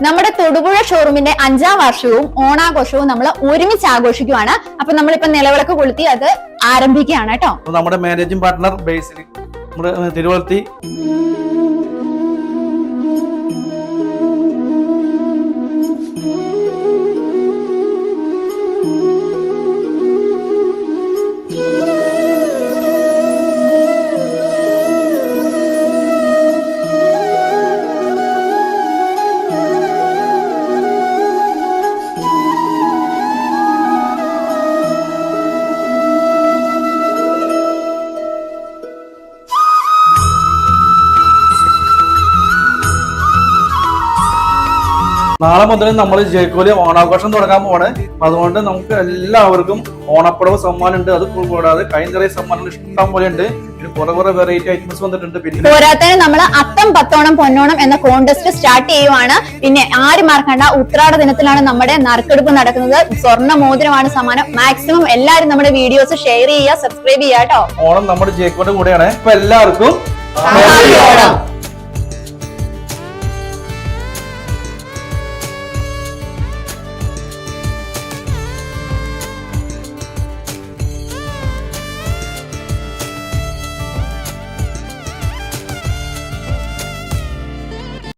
നമ്മുടെ തൊടുപുഴ ഷോറൂമിന്റെ 5ാം വർഷവും ഓണാഘോഷവും നമ്മൾ ഒരുമിച്ച് ആഘോഷിക്കുവാണ്. അപ്പൊ നമ്മളിപ്പോ നിലവിളക്ക് കൊളുത്തി അത് ആരംഭിക്കുകയാണ് കേട്ടോ. നമ്മുടെ മാനേജിംഗ് പാർട്ട്ണർ ബേസിൽ നമ്മുടെ തിരുവള്ളി നാളെ മുതൽ നമ്മൾ ജയ്ക്കോലി ഓണാഘോഷം തുടങ്ങാൻ പോവാണ്. അതുകൊണ്ട് നമുക്ക് എല്ലാവർക്കും ഓണപ്പടവ് സമ്മാനം ഉണ്ട്. അത് കൂടാതെ കൈനിറയ സമ്മാനം ഇഷ്ടം പോലെ ഉണ്ട്. പിന്നെ കുറെ വെറൈറ്റി ഐറ്റംസ് വന്നിട്ടുണ്ട്. പിന്നെ പോരാത്തതിന് നമ്മൾ അത്തം പത്തോണം പൊന്നോണം എന്ന കോൺടെസ്റ്റ് സ്റ്റാർട്ട് ചെയ്യുവാണ്. പിന്നെ ആരും മറക്കണ്ട, ഉത്രാട ദിനത്തിലാണ് നമ്മുടെ നറുക്കെടുപ്പ് നടക്കുന്നത്. സ്വർണ്ണ മോതിരമാണ് സമ്മാനം. മാക്സിമം എല്ലാവരും നമ്മുടെ വീഡിയോസ് ഷെയർ ചെയ്യുക, സബ്സ്ക്രൈബ് ചെയ്യുക കേട്ടോ. ഓണം നമ്മുടെ ജയ്ക്കോന്റെ കൂടെയാണ്. അപ്പൊ എല്ലാവർക്കും ഹാപ്പി ഓണം.